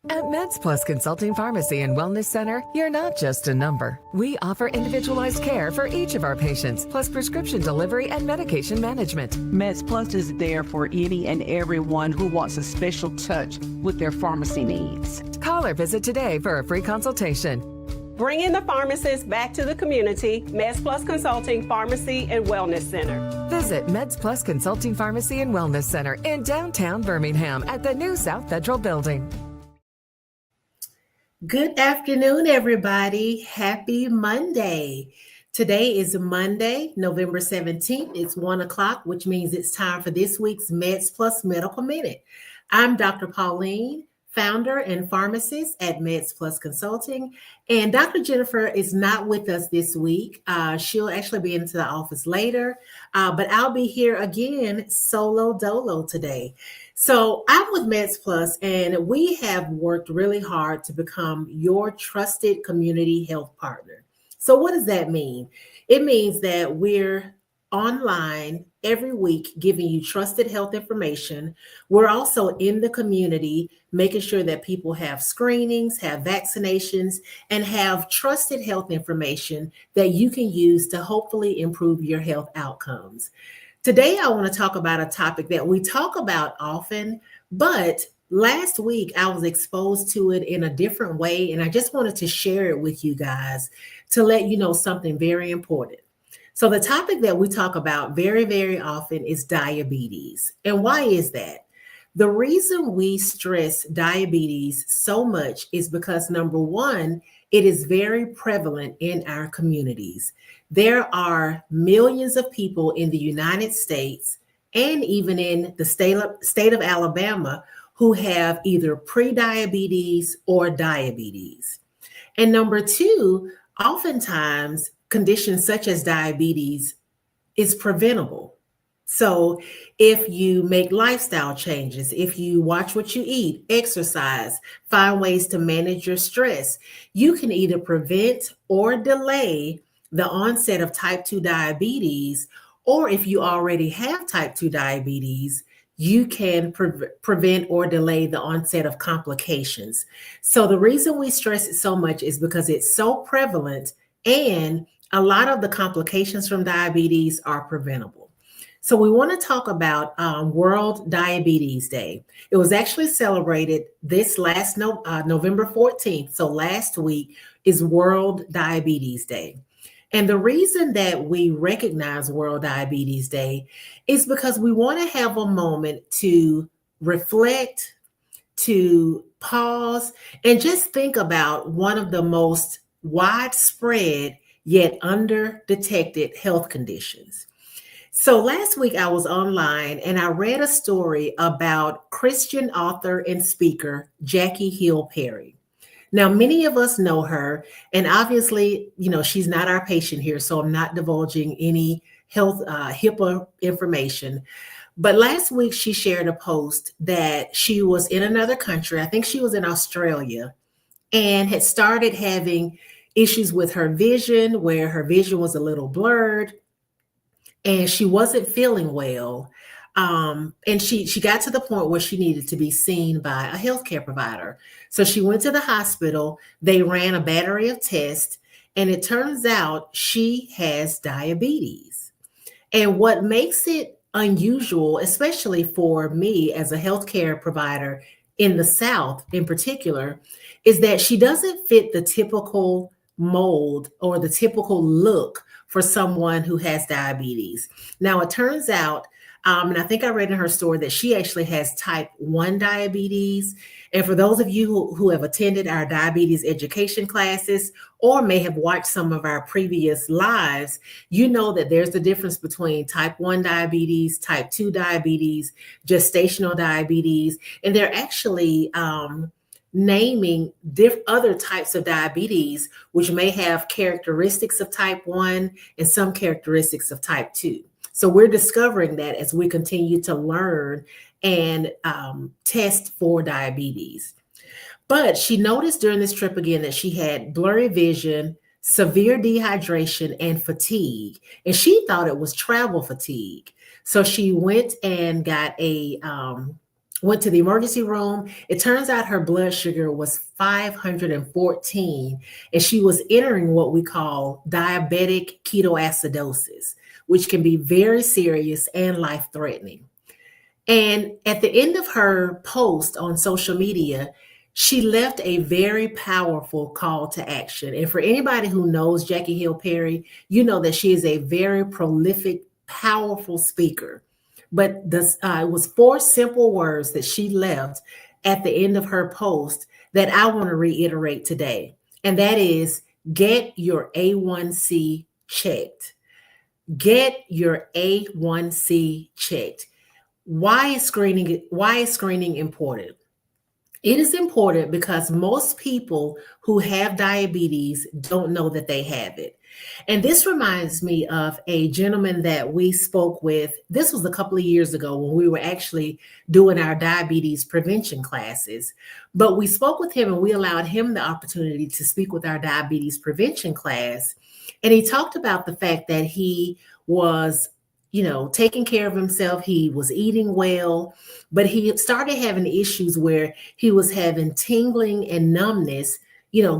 At MedsPLUS Consulting Pharmacy and Wellness Center, you're not just a number. We offer individualized care for each of our patients, plus prescription delivery and medication management. MedsPLUS is there for any and everyone who wants a special touch with their pharmacy needs. Call or visit today for a free consultation. Bringing the pharmacist back to the community, MedsPLUS Consulting Pharmacy and Wellness Center. Visit MedsPLUS Consulting Pharmacy and Wellness Center in downtown Birmingham at the new South Federal Building. Good afternoon, everybody. Happy Monday. Today is Monday, November 17th. It's 1 o'clock, which means it's time for this week's MedsPLUS Medical Minute. I'm Dr. Pauline, founder and pharmacist at MedsPLUS Consulting. And Dr. Jennifer is not with us this week. She'll actually be into the office later, but I'll be here again solo dolo today. So I'm with MedsPLUS, and we have worked really hard to become your trusted community health partner. So what does that mean? It means that we're online every week giving you trusted health information. We're also in the community making sure that people have screenings, have vaccinations, and have trusted health information that you can use to hopefully improve your health outcomes. Today, I want to talk about a topic that we talk about often, but last week I was exposed to it in a different way, and I just wanted to share it with you guys to let you know something very important. So the topic that we talk about very, very often is diabetes. And why is that? The reason we stress diabetes so much is because, number one, it is very prevalent in our communities. There are millions of people in the United States and even in the state of Alabama who have either pre-diabetes or diabetes. And number two, oftentimes conditions such as diabetes is preventable. So if you make lifestyle changes, if you watch what you eat, exercise, find ways to manage your stress, you can either prevent or delay the onset of type 2 diabetes, or if you already have type 2 diabetes, you can prevent or delay the onset of complications. So the reason we stress it so much is because it's so prevalent, and a lot of the complications from diabetes are preventable. So we want to talk about World Diabetes Day. It was actually celebrated this last November 14th. So last week is World Diabetes Day. And the reason that we recognize World Diabetes Day is because we want to have a moment to reflect, to pause, and just think about one of the most widespread yet under-detected health conditions. So last week I was online and I read a story about Christian author and speaker Jackie Hill Perry. Now, many of us know her, and obviously, she's not our patient here, so I'm not divulging any health HIPAA information. But last week she shared a post that she was in another country. I think she was in Australia, and had started having issues with her vision, where her vision was a little blurred and she wasn't feeling well. And she got to the point where she needed to be seen by a healthcare provider. So she went to the hospital. They ran a battery of tests, and it turns out she has diabetes. And what makes it unusual, especially for me as a healthcare provider in the South in particular, is that she doesn't fit the typical mold or the typical look for someone who has diabetes. Now, it turns out, and I think I read in her story that she actually has type 1 diabetes. And for those of you who have attended our diabetes education classes or may have watched some of our previous lives, you know that there's a difference between type 1 diabetes, type 2 diabetes, gestational diabetes, and they're actually naming other types of diabetes, which may have characteristics of type 1 and some characteristics of type 2. So we're discovering that as we continue to learn and test for diabetes. But she noticed during this trip again that she had blurry vision, severe dehydration, and fatigue. And she thought it was travel fatigue. So she went and got went to the emergency room. It turns out her blood sugar was 514, and she was entering what we call diabetic ketoacidosis, which can be very serious and life-threatening. And at the end of her post on social media, she left a very powerful call to action. And for anybody who knows Jackie Hill Perry, you know that she is a very prolific, powerful speaker. But this, it was 4 simple words that she left at the end of her post that I want to reiterate today. And that is, get your A1C checked. Get your A1C checked. Why is screening important? It is important because most people who have diabetes don't know that they have it. And this reminds me of a gentleman that we spoke with. This was a couple of years ago when we were actually doing our diabetes prevention classes. But we spoke with him and we allowed him the opportunity to speak with our diabetes prevention class. And he talked about the fact that he was taking care of himself. He was eating well, but he started having issues where he was having tingling and numbness,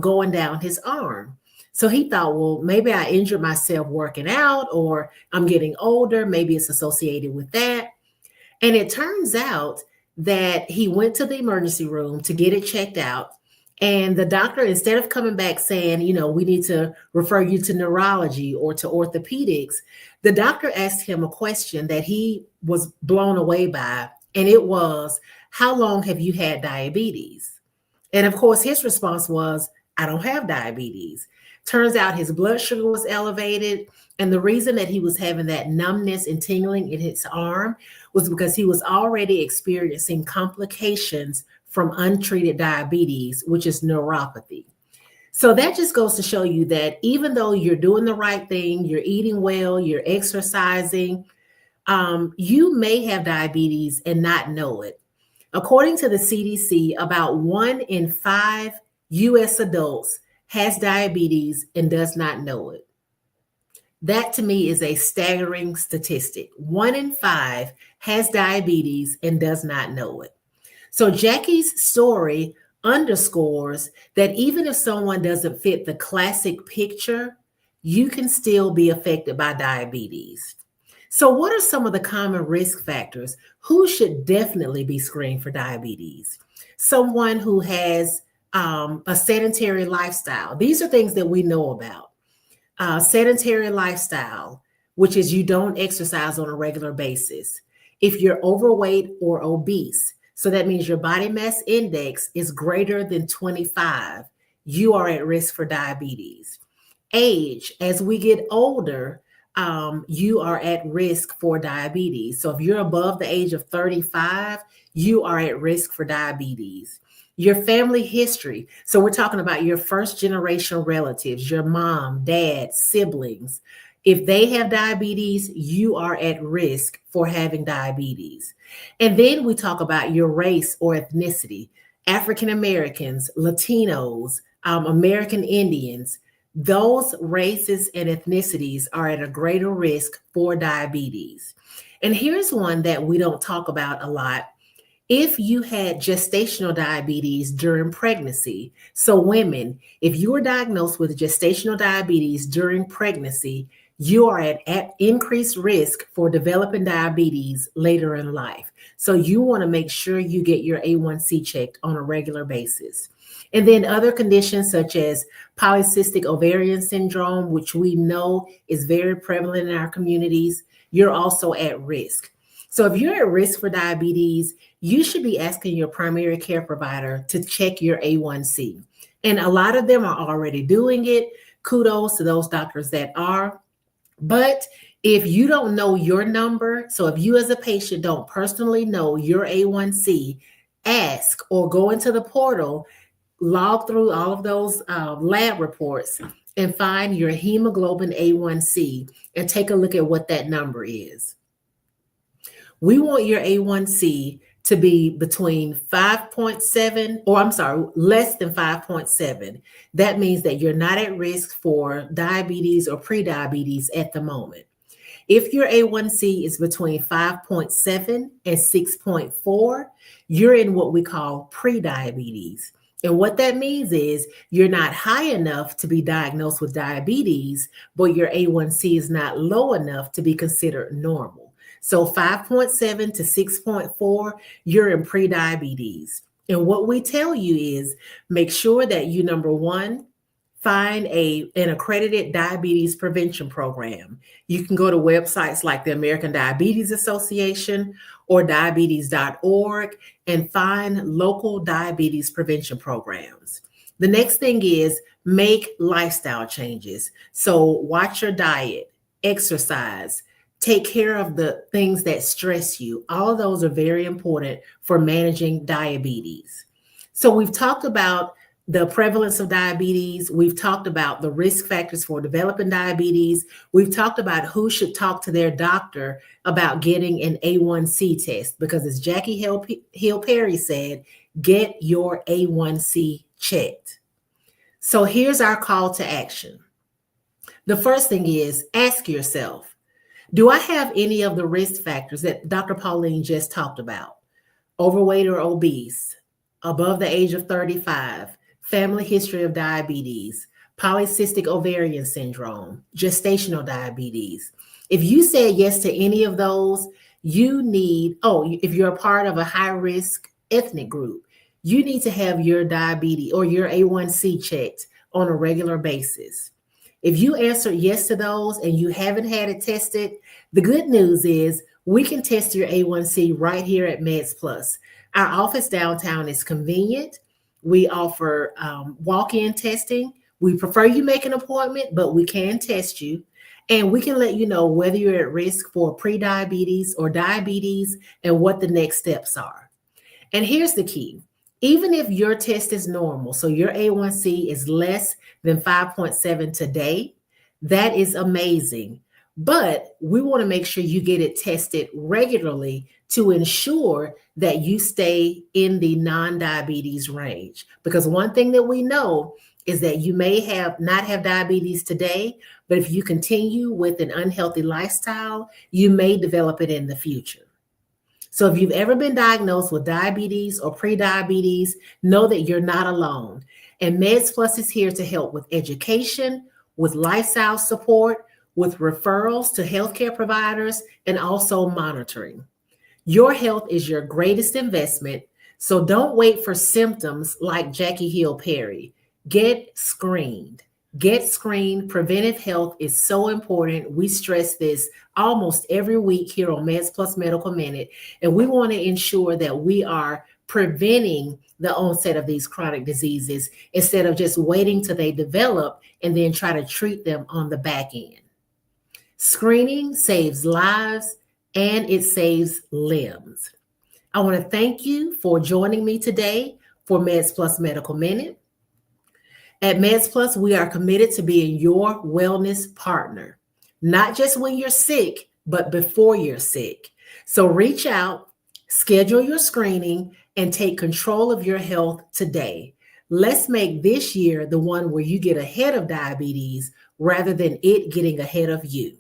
going down his arm. So he thought, well, maybe I injured myself working out, or I'm getting older. Maybe it's associated with that. And it turns out that he went to the emergency room to get it checked out. And the doctor, instead of coming back saying, we need to refer you to neurology or to orthopedics, the doctor asked him a question that he was blown away by. And it was, how long have you had diabetes? And of course, his response was, I don't have diabetes. Turns out his blood sugar was elevated. And the reason that he was having that numbness and tingling in his arm was because he was already experiencing complications from untreated diabetes, which is neuropathy. So that just goes to show you that even though you're doing the right thing, you're eating well, you're exercising, you may have diabetes and not know it. According to the CDC, about 1 in 5 US adults has diabetes and does not know it. That to me is a staggering statistic. 1 in 5 has diabetes and does not know it. So Jackie's story underscores that even if someone doesn't fit the classic picture, you can still be affected by diabetes. So what are some of the common risk factors? Who should definitely be screened for diabetes? Someone who has a sedentary lifestyle. These are things that we know about. Sedentary lifestyle, which is you don't exercise on a regular basis. If you're overweight or obese, so that means your body mass index is greater than 25, you are at risk for diabetes. Age, as we get older, you are at risk for diabetes. So if you're above the age of 35, you are at risk for diabetes. Your family history. So we're talking about your first generation relatives, your mom, dad, siblings. If they have diabetes, you are at risk for having diabetes. And then we talk about your race or ethnicity. African Americans, Latinos, American Indians, those races and ethnicities are at a greater risk for diabetes. And here's one that we don't talk about a lot. If you had gestational diabetes during pregnancy, so women, if you were diagnosed with gestational diabetes during pregnancy, you are at increased risk for developing diabetes later in life. So you want to make sure you get your A1C checked on a regular basis. And then other conditions such as polycystic ovarian syndrome, which we know is very prevalent in our communities, you're also at risk. So if you're at risk for diabetes, you should be asking your primary care provider to check your A1C. And a lot of them are already doing it. Kudos to those doctors that are. But if you don't know your number, so if you as a patient don't personally know your A1C, ask or go into the portal, log through all of those lab reports and find your hemoglobin A1C and take a look at what that number is. We want your A1C to be between 5.7, or I'm sorry, less than 5.7. That means that you're not at risk for diabetes or prediabetes at the moment. If your A1C is between 5.7 and 6.4, you're in what we call prediabetes. And what that means is you're not high enough to be diagnosed with diabetes, but your A1C is not low enough to be considered normal. So 5.7 to 6.4, you're in prediabetes. And what we tell you is make sure that you, number one, find an accredited diabetes prevention program. You can go to websites like the American Diabetes Association or diabetes.org and find local diabetes prevention programs. The next thing is make lifestyle changes. So watch your diet, exercise, take care of the things that stress you. All of those are very important for managing diabetes. So we've talked about the prevalence of diabetes. We've talked about the risk factors for developing diabetes. We've talked about who should talk to their doctor about getting an A1C test, because as Jackie Hill Perry said, get your A1C checked. So here's our call to action. The first thing is ask yourself, do I have any of the risk factors that Dr. Pauline just talked about? Overweight or obese, above the age of 35, family history of diabetes, polycystic ovarian syndrome, gestational diabetes. If you said yes to any of those, you need, if you're a part of a high-risk ethnic group, you need to have your diabetes or your A1C checked on a regular basis. If you answered yes to those and you haven't had it tested, the good news is we can test your A1C right here at MedsPLUS. Our office downtown is convenient. We offer walk-in testing. We prefer you make an appointment, but we can test you. And we can let you know whether you're at risk for prediabetes or diabetes and what the next steps are. And here's the key. Even if your test is normal, so your A1C is less than 5.7 today, that is amazing. But we want to make sure you get it tested regularly to ensure that you stay in the non-diabetes range. Because one thing that we know is that you may not have diabetes today, but if you continue with an unhealthy lifestyle, you may develop it in the future. So if you've ever been diagnosed with diabetes or prediabetes, know that you're not alone. And MedsPLUS is here to help with education, with lifestyle support, with referrals to healthcare providers, and also monitoring. Your health is your greatest investment, so don't wait for symptoms like Jackie Hill Perry. Get screened. Get screened. Preventive health is so important. We stress this almost every week here on MedsPLUS Medical Minute, and we want to ensure that we are preventing the onset of these chronic diseases instead of just waiting till they develop and then try to treat them on the back end. Screening saves lives and it saves limbs. I want to thank you for joining me today for MedsPLUS Medical Minute. At MedsPLUS, we are committed to being your wellness partner, not just when you're sick, but before you're sick. So reach out, schedule your screening, and take control of your health today. Let's make this year the one where you get ahead of diabetes rather than it getting ahead of you.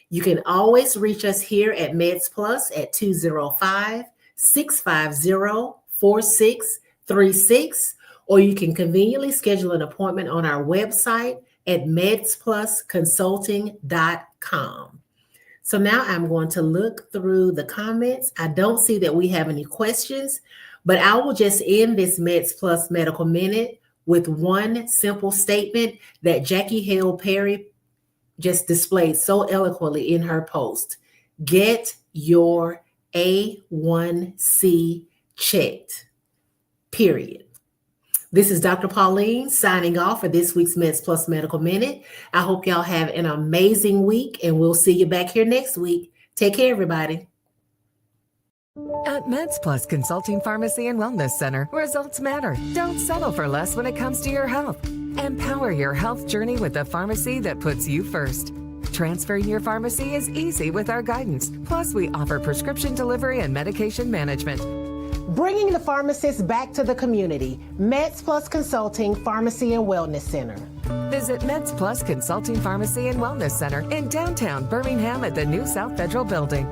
You can always reach us here at MedsPLUS at 205-650-4636, or you can conveniently schedule an appointment on our website at MedsPlusConsulting.com. So now I'm going to look through the comments. I don't see that we have any questions, but I will just end this MedsPLUS Medical Minute with one simple statement that Jackie Hill Perry just displayed so eloquently in her post. Get your A1C checked, period. This is Dr. Pauline signing off for this week's MedsPLUS Medical Minute. I hope y'all have an amazing week, and we'll see you back here next week. Take care, everybody. At MedsPLUS Consulting Pharmacy and Wellness Center, results matter. Don't settle for less when it comes to your health. Empower your health journey with a pharmacy that puts you first. Transferring your pharmacy is easy with our guidance. Plus, we offer prescription delivery and medication management. Bringing the pharmacist back to the community. MedsPLUS Consulting Pharmacy and Wellness Center. Visit MedsPLUS Consulting Pharmacy and Wellness Center in downtown Birmingham at the new South Federal Building.